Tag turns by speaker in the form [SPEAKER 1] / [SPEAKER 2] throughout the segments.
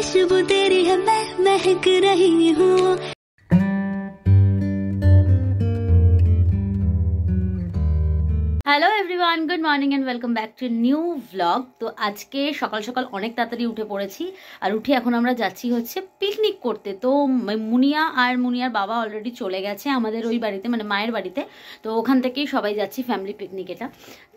[SPEAKER 1] खुशबू तेरी है मैं महक रही हूँ। Hello everyone, good morning and welcome back to new vlog. তো আজকে সকাল সকাল অনেক তাড়াতাড়ি উঠে পড়েছি, আর উঠে এখন আমরা যাচ্ছি হচ্ছে পিকনিক করতে। তো মুনিয়া আর মুনিয়ার বাবা অলরেডি চলে গেছে আমাদের ওই বাড়িতে, মানে মায়ের বাড়িতে। তো ওখান থেকেই সবাই যাচ্ছি, ফ্যামিলি পিকনিক এটা।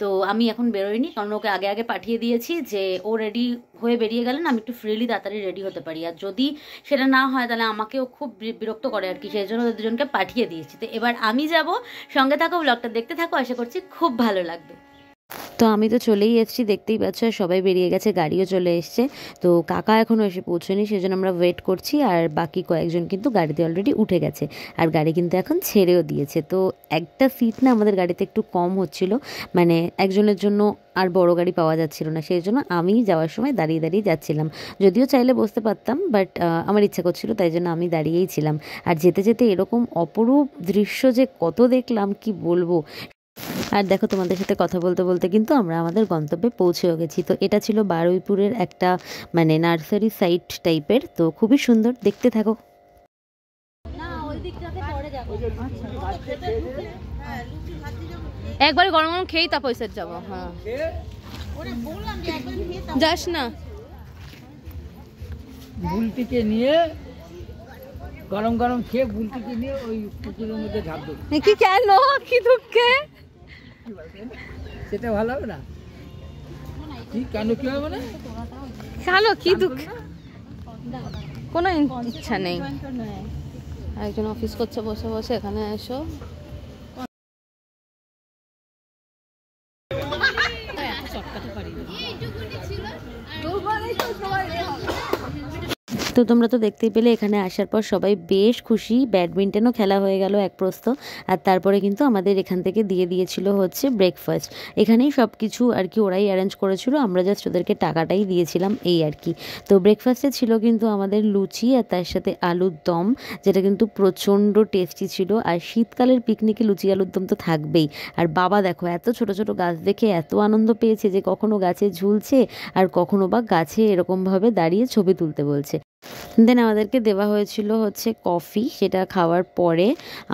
[SPEAKER 1] তো আমি এখন বেরোইনি, কারণ ওকে আগে আগে পাঠিয়ে দিয়েছি যে ও রেডি হয়ে বেরিয়ে গেলেন আমি একটু ফ্রিলি তাড়াতাড়ি রেডি হতে পারি, আর যদি সেটা না হয় তাহলে আমাকেও খুব বিরক্ত করে আর কি, সেই জন্য ওদের দুজনকে পাঠিয়ে দিয়েছি। তো এবার আমি যাব, সঙ্গে থাকো, ব্লগটা দেখতে থাকো, আশা করছি খুব ভালো লাগবে। তো আমি তো চলেই এসেছি, দেখতেই পাচ্ছ, সবাই বেরিয়ে গেছে, গাড়িও চলে এসছে। তো কাকা এখনও এসে পৌঁছয়নি, সেজন্য আমরা ওয়েট করছি। আর বাকি কয়েকজন কিন্তু গাড়িতে অলরেডি উঠে গেছে, আর গাড়ি কিন্তু এখন ছেড়েও দিয়েছে। তো একটা সিট না আমাদের গাড়িতে একটু কম হচ্ছিল, মানে একজনের জন্য আর বড় গাড়ি পাওয়া যাচ্ছিল না, সেই জন্য আমি যাওয়ার সময় দাঁড়িয়ে দাঁড়িয়ে যাচ্ছিলাম। যদিও চাইলে বসতে পারতাম, বাট আমার ইচ্ছা করছিল, তাই জন্য আমি দাঁড়িয়েই ছিলাম। আর যেতে যেতে এরকম অপরূপ দৃশ্য যে কত দেখলাম কি বলবো। আর দেখো, তোমাদের সাথে কথা বলতে বলতে কিন্তু আমরা আমাদের গন্তব্যে পৌঁছেও গেছি। তো এটা ছিল বারুইপুরের একটা মানে নার্সারি সাইট টাইপের, তো খুবই সুন্দর, দেখতে থাকো।
[SPEAKER 2] একবারে গরম গরম খেয়েই তা পয়সা যাবো। হ্যাঁ, যাস না,
[SPEAKER 3] বুলটিকে নিয়ে গরম গরম খেয়ে বুলটিকে নিয়ে ওই পুকুরের মধ্যে ঝাঁপ দেবো।
[SPEAKER 2] কি কেন, কি দুঃখে?
[SPEAKER 3] সেটা ভালো হবে না? কি কেন, কি হবে না?
[SPEAKER 2] কেন, কি দুঃখ? কোনো ইচ্ছা নেই। একজন অফিস করছে বসে বসে, এখানে এসো।
[SPEAKER 1] তো তোমরা তো দেখতেই পেলে, এখানে আসার পর সবাই বেশ খুশি, ব্যাডমিন্টনও খেলা হয়ে গেল এক প্রস্থ। আর তারপরে কিন্তু আমাদের এখান থেকে দিয়ে দিয়েছিল হচ্ছে ব্রেকফাস্ট। এখানেই সব কিছু আর কি ওরাই অ্যারেঞ্জ করেছিল, আমরা জাস্ট ওদেরকে টাকাটাই দিয়েছিলাম, এই আর কি। তো ব্রেকফাস্টে ছিল কিন্তু আমাদের লুচি আর তার সাথে আলুর দম, যেটা কিন্তু প্রচণ্ড টেস্টি ছিল। আর শীতকালের পিকনিকে লুচি আলুর দম তো থাকবেই। আর বাবা দেখো, এত ছোট ছোট গাছ দেখে এত আনন্দ পেয়েছে যে কখনো গাছে ঝুলছে আর কখনো বা গাছে এরকমভাবে দাঁড়িয়ে ছবি তুলতে বলছে। দেন আমাদেরকে দেওয়া হয়েছিল হচ্ছে কফি। সেটা খাওয়ার পরে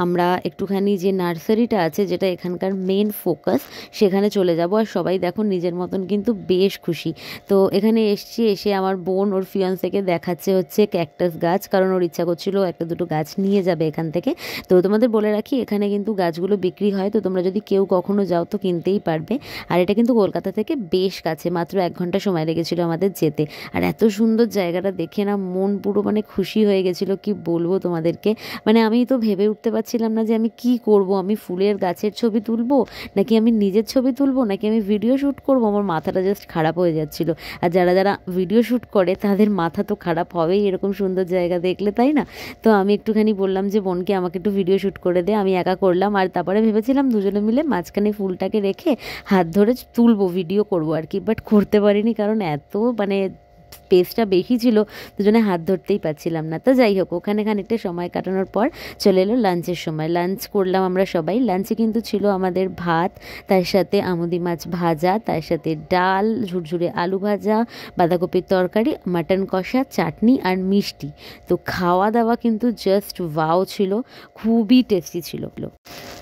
[SPEAKER 1] আমরা একটুখানি যে নার্সারিটা আছে, যেটা এখানকার মেন ফোকাস, সেখানে চলে যাব। আর সবাই দেখো নিজের মতন কিন্তু বেশ খুশি। তো এখানে এসে আমার বোন ওর ফিয়ান্সেকে দেখাচ্ছে হচ্ছে ক্যাকটাস গাছ, কারণ ওর ইচ্ছা করছিল একটা দুটো গাছ নিয়ে যাবে এখান থেকে। তো তোমাদের বলে রাখি, এখানে কিন্তু গাছগুলো বিক্রি হয়, তো তোমরা যদি কেউ কখনো যাও তো কিনতেই পারবে। আর এটা কিন্তু কলকাতা থেকে বেশ কাছে, মাত্র 1 ঘন্টা সময় লেগেছিল আমাদের যেতে। আর এত সুন্দর জায়গাটা দেখে না মন পুরো মানে খুশি হয়ে গেছিলো, কি বলবো তোমাদেরকে। মানে আমি তো ভেবে উঠতে পারছিলাম না যে আমি কি করব, আমি ফুলের গাছের ছবি তুলবো, নাকি আমি নিজের ছবি তুলবো, নাকি আমি ভিডিও শ্যুট করবো। আমার মাথাটা জাস্ট খারাপ হয়ে যাচ্ছিল। আর যারা যারা ভিডিও শ্যুট করে তাদের মাথা তো খারাপ হবেই এরকম সুন্দর জায়গা দেখলে, তাই না? তো আমি একটুখানি বললাম যে বোনকে আমাকে একটু ভিডিও শ্যুট করে দে, আমি একা করলাম। আর তারপরে ভেবেছিলাম দুজনে মিলে মাঝখানে ফুলটাকে রেখে হাত ধরে তুলবো, ভিডিও করবো আর কি, বাট করতে পারিনি, কারণ এত মানে স্পেসটা বেশি ছিল, দুজনে হাত ধরতেই পারছিলাম না। তো যাই হোক, ওখানে খানিকটা সময় কাটানোর পর চলে এলো লাঞ্চের সময়। লাঞ্চ করলাম আমরা সবাই। লাঞ্চে কিন্তু ছিল আমাদের ভাত, তার সাথে আমুদি মাছ ভাজা, তার সাথে ডাল, ঝুরঝুরে আলু ভাজা, বাঁধাকপির তরকারি, মাটন কষা, চাটনি আর মিষ্টি। তো খাওয়া দাওয়া কিন্তু জাস্ট ওয়াও ছিল, খুবই টেস্টি ছিল।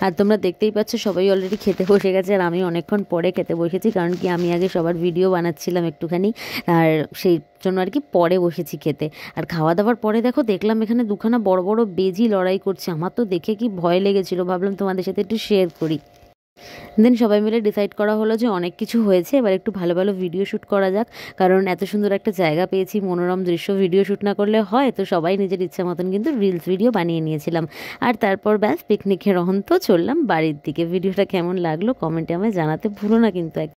[SPEAKER 1] আর তোমরা দেখতেই পাচ্ছ সবাই অলরেডি খেতে বসে গেছে, আর আমি অনেকক্ষণ পরে খেতে বসেছি, কারণ কি আমি আগে সবার ভিডিও বানাচ্ছিলাম একটুখানি, আর সেই জন্য আর কি পরে বসেছি খেতে। আর খাওয়া দাওয়ার পরে দেখলাম এখানে দুখানা বড় বড় বেজি লড়াই করছে। আমার তো দেখে কি ভয় লেগেছিল, ভাবলাম তোমাদের সাথে একটু শেয়ার করি। দেন সবাই মিলে ডিসাইড করা হলো যে অনেক কিছু হয়েছে, এবার একটু ভালো ভালো ভিডিও শ্যুট করা যাক, কারণ এত সুন্দর একটা জায়গা পেয়েছি, মনোরম দৃশ্য, ভিডিও শ্যুট না করলে হয়? তো সবাই নিজের ইচ্ছা মতন কিন্তু রিলস ভিডিও বানিয়ে নিয়েছিলাম। আর তারপর ব্যাস পিকনিকের অন্ত চললাম বাড়ির দিকে। ভিডিওটা কেমন লাগলো কমেন্টে আমায় জানাতে ভুলো না কিন্তু।